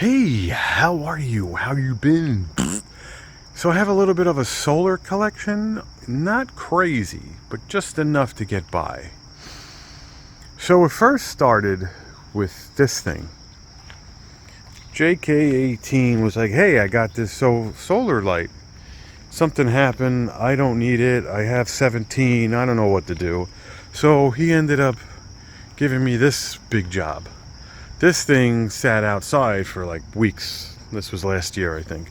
Hey, how are you? How you been? So I have a little bit of a solar collection. Not crazy, but just enough to get by. So it first started with this thing. JK18 was like, hey, I got this solar light. Something happened. I don't need it. I have 17. I don't know what to do. So he ended up giving me this big job. This thing sat outside for like weeks. This was last year, I think.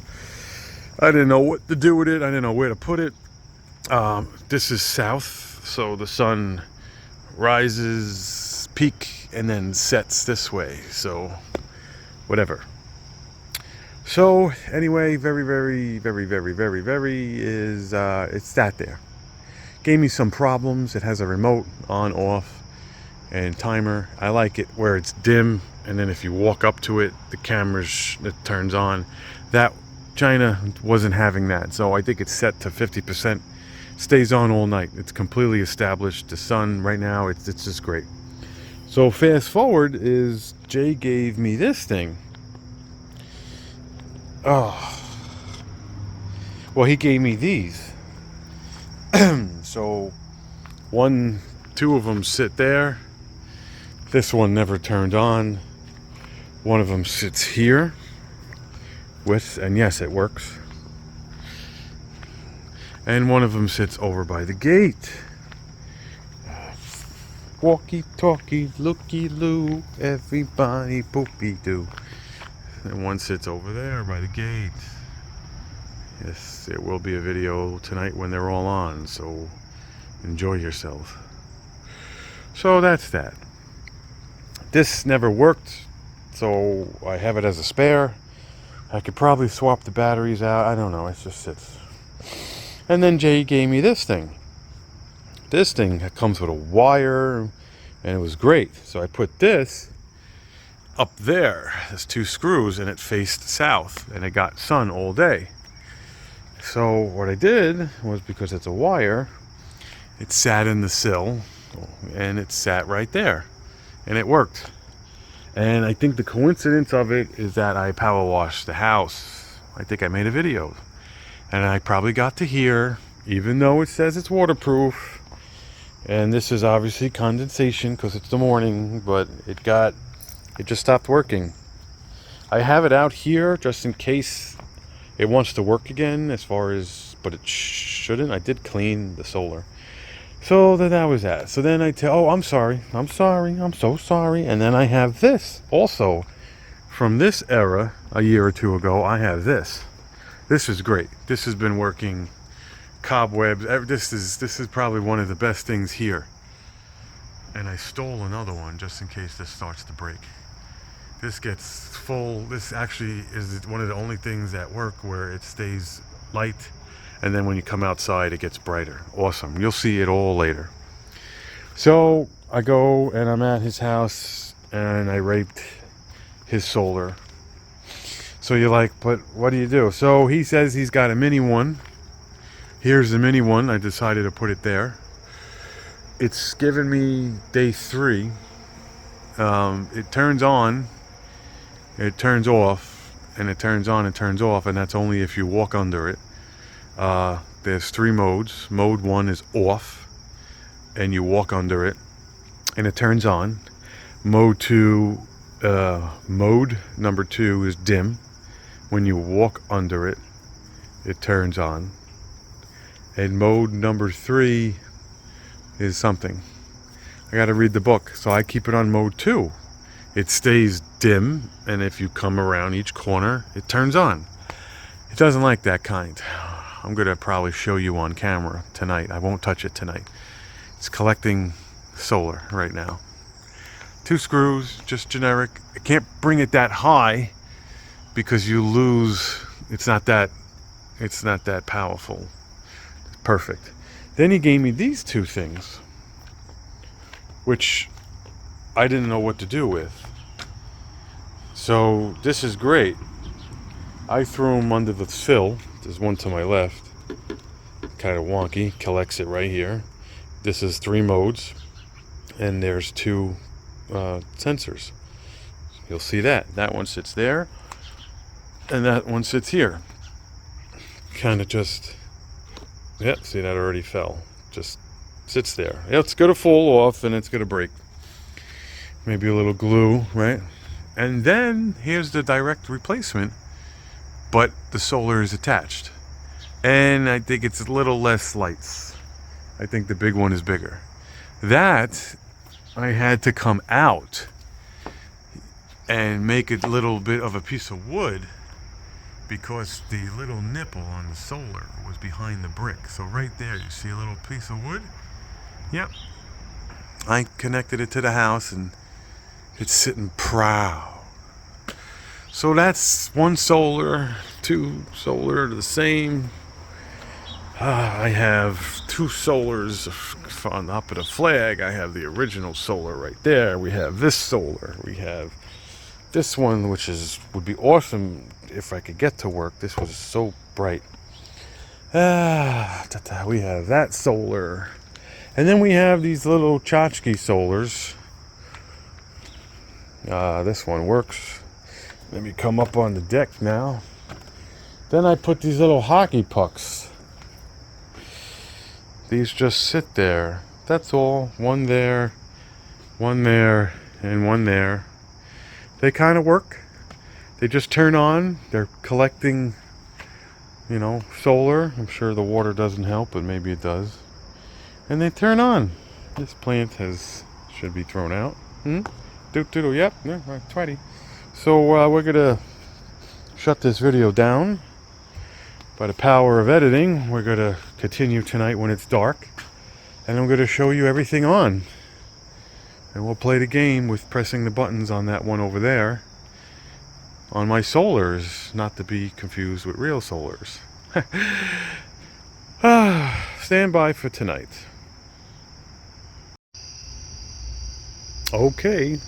I didn't know what to do with it. I didn't know where to put it. This is south, so the sun rises, peak, and then sets this way. So, whatever. So, anyway, very is, it sat there. Gave me some problems. It has a remote on, off, and timer. I like it where it's dim, and then if you walk up to it, the it turns on. That China wasn't having that, so I think it's set to 50%. Stays on all night. It's completely established. The sun right now, it's just great. So fast forward is Jay gave me this thing. Oh, well, he gave me these. So two of them sit there. This one never turned on. One of them sits here and yes, it works. And one of them sits over by the gate. Walkie talkie, looky loo, everybody poopy doo. And one sits over there by the gate. Yes, there will be a video tonight when they're all on, so enjoy yourself. So that's that. This never worked, so I have it as a spare. I could probably swap the batteries out. I don't know, it just sits. And then Jay gave me this thing. This thing comes with a wire, and it was great. So I put this up there. There's two screws, and it faced south, and it got sun all day. So what I did was, because it's a wire, it sat in the sill, and it sat right there, and it worked. And I think the coincidence of it is that I power washed the house. I think I made a video. And I probably got to here, even though it says it's waterproof. And this is obviously condensation because it's the morning, but it just stopped working. I have it out here just in case it wants to work again, but it shouldn't. I did clean the solar. So that was that. So then I'm sorry, I'm so sorry. And then I have this also from this era, a year or two ago. I have this. This is great. This has been working. Cobwebs. This is probably one of the best things here. And I stole another one just in case this starts to break. This gets full. This actually is one of the only things that work where it stays light, and then when you come outside it gets brighter. Awesome. You'll see it all later. So I go and I'm at his house and I raped his solar. So you're like, but what do you do? So he says he's got a mini one. Here's the mini one. I decided to put it there. It's given me day 3. It turns on, it turns off, and it turns on and turns off, and that's only if you walk under it. There's 3 modes. Mode 1 is off, and you walk under it, and it turns on. Mode number 2 is dim. When you walk under it, it turns on. And mode number 3 is something. I gotta read the book, so I keep it on mode 2. It stays dim, and if you come around each corner, it turns on. It doesn't like that kind. I'm gonna probably show you on camera tonight. I won't touch it tonight. It's collecting solar right now. 2 screws, just generic. I can't bring it that high because you lose. It's not that powerful. It's perfect. Then he gave me these 2 things, which I didn't know what to do with. So this is great. I threw them under the sill. There's one to my left. Kind of wonky. Collects it right here. This is 3 modes, and there's 2 sensors. You'll see that one sits there. and that one sits here. Kind of just, yeah, see, that already fell. Just sits there. Yeah, it's going to fall off and it's going to break. Maybe a little glue, right? And then here's the direct replacement, but the solar is attached. And I think it's a little less lights. I think the big one is bigger. That, I had to come out and make a little bit of a piece of wood because the little nipple on the solar was behind the brick. So right there, you see a little piece of wood? Yep. I connected it to the house and it's sitting proud. So that's one solar, two solar, the same. I have two solars on top of the flag. I have the original solar right there. We have this solar. We have this one, which would be awesome if I could get to work. This was so bright. We have that solar. And then we have these little tchotchke solars. This one works. Let me come up on the deck now. Then I put these little hockey pucks. These just sit there. That's all. One there, and one there. They kind of work. They just turn on. They're collecting, solar. I'm sure the water doesn't help, but maybe it does. And they turn on. This plant should be thrown out. Yep, yeah, 20. So we're gonna shut this video down. By the power of editing, we're gonna continue tonight when it's dark, and I'm gonna show you everything on. And we'll play the game with pressing the buttons on that one over there. On my solars, not to be confused with real solars. Stand by for tonight. Okay.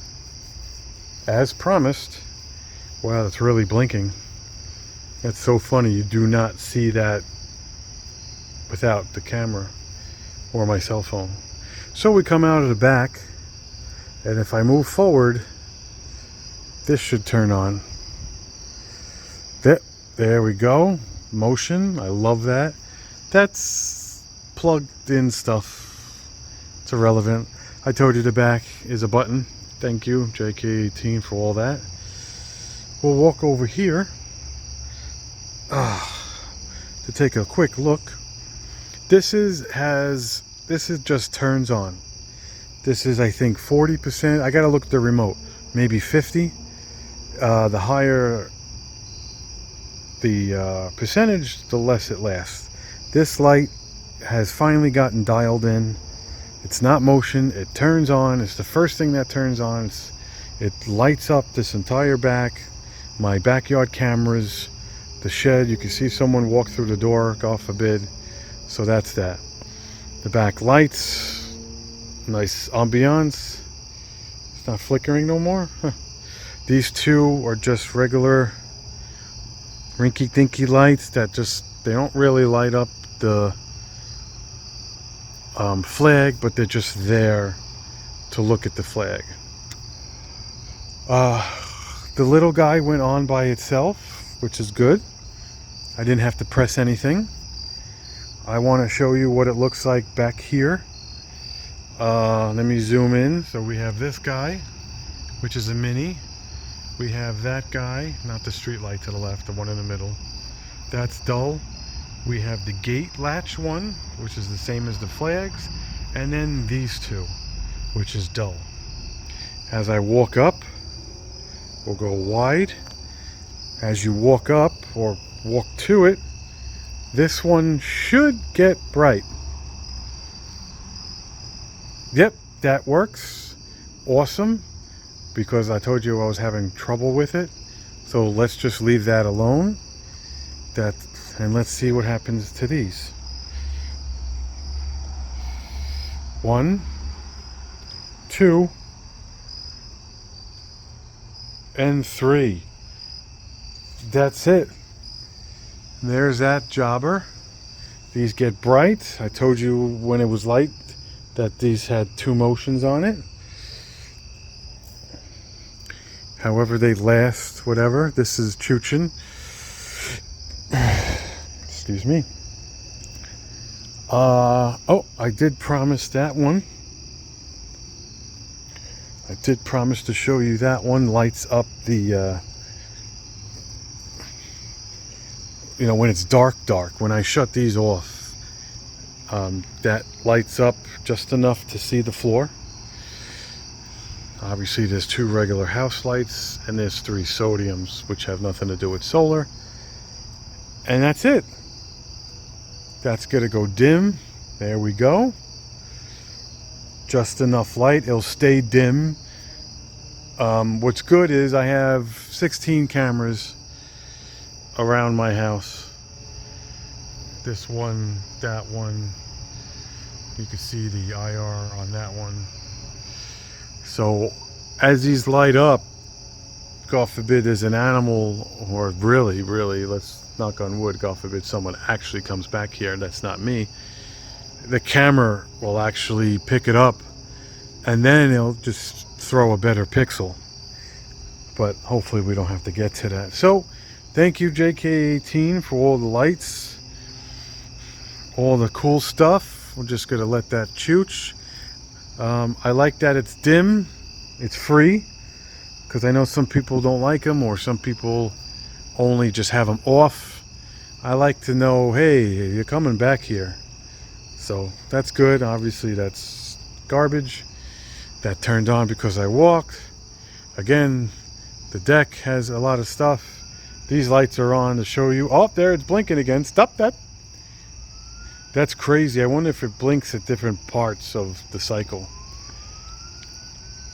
As promised. Wow, it's really blinking. That's so funny. You do not see that without the camera or my cell phone. So we come out of the back, and if I move forward, this should turn on. There we go. Motion. I love that. That's plugged in stuff. It's irrelevant. I told you the back is a button. Thank you, JK18, for all that. We'll walk over here to take a quick look. This just turns on. This is, I think, 40%. I gotta look at the remote. Maybe 50. The higher the percentage, the less it lasts. This light has finally gotten dialed in. It's not motion. It turns on. It's the first thing that turns on. It lights up this entire back. My backyard cameras, the shed. You can see someone walk through the door, God forbid. So that's that. The back lights, nice ambiance. It's not flickering no more. These two are just regular rinky-dinky lights that they don't really light up the flag, but they're just there to look at the flag. The little guy went on by itself, which is good. I didn't have to press anything. I want to show you what it looks like back here. Let me zoom in. So we have this guy, which is a mini. We have that guy, not the street light to the left, the one in the middle. That's dull. We have the gate latch one, which is the same as the flags. And then these two, which is dull. As I walk up, we'll go wide. As you walk up or walk to it, this one should get bright. Yep, that works. Awesome. Because I told you I was having trouble with it. So let's just leave that alone. And let's see what happens to these. 1, 2, and 3. That's it. There's that jobber. These get bright. I told you when it was light that these had 2 motions on it. However they last, whatever. This is Chuchin. Excuse me. Oh, I did promise that one. I did promise to show you that one. Lights up the, you know, when it's dark, when I shut these off, that lights up just enough to see the floor. Obviously there's 2 regular house lights and there's 3 sodiums, which have nothing to do with solar. And that's it. That's gonna go dim. There we go. Just enough light. It'll stay dim. What's good is I have 16 cameras around my house. This one, that one. You can see the IR on that one. So as these light up, God forbid there's an animal, or really, let's knock on wood, God forbid someone actually comes back here, that's not me, the camera will actually pick it up and then it'll just throw a better pixel. But hopefully we don't have to get to that. So thank you JK18 for all the lights, all the cool stuff. We're just gonna let that chooch. I like that it's dim, it's free, because I know some people don't like them, or some people only just have them off. I like to know, hey, you're coming back here. So that's good. Obviously that's garbage. That turned on because I walked. Again, the deck has a lot of stuff. These lights are on to show you. Oh, there, it's blinking again. Stop that. That's crazy. I wonder if it blinks at different parts of the cycle.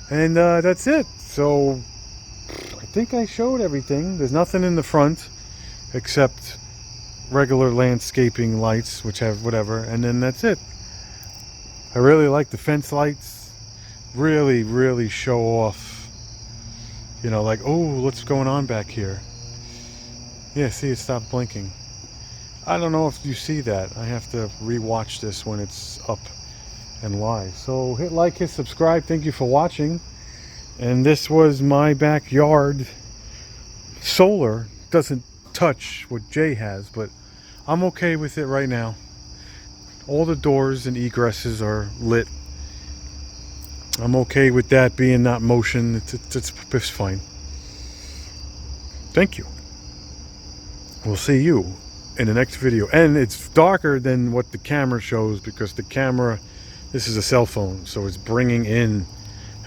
And that's it. So I think I showed everything. There's nothing in the front except regular landscaping lights, which have whatever, and then that's it. I really like the fence lights. Really show off. You know, like, oh, what's going on back here? Yeah, see, it stopped blinking. I don't know if you see that. I have to re-watch this when it's up and live. So hit like, hit subscribe. Thank you for watching. And this was my backyard. Solar doesn't touch what Jay has, but I'm okay with it right now. All the doors and egresses are lit. I'm okay with that being not motion. It's fine. Thank you. We'll see you in the next video. And it's darker than what the camera shows, because the camera, this is a cell phone, so it's bringing in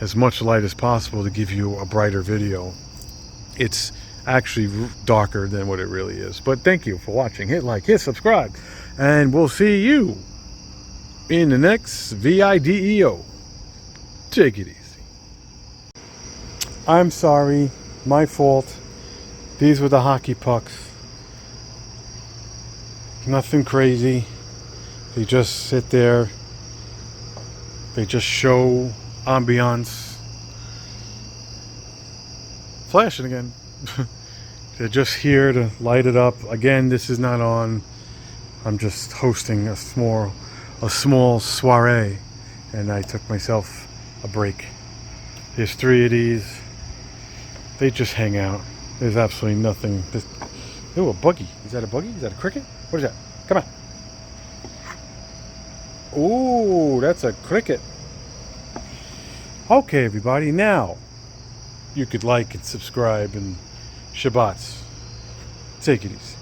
as much light as possible to give you a brighter video. It's actually darker than what it really is. But thank you for watching. Hit like, hit subscribe, and we'll see you in the next video. Take it easy. I'm sorry, my fault. These were the hockey pucks. Nothing crazy. They just sit there. They just show ambiance. Flashing again. They're just here to light it up. Again, this is not on. I'm just hosting a small soiree, and I took myself a break. There's 3 of these. They just hang out. There's absolutely nothing. Ooh, a buggy. Is that a buggy? Is that a cricket? What is that? Come on. Ooh, that's a cricket. Okay, everybody. Now, you could like and subscribe and Shabbats. Take it easy.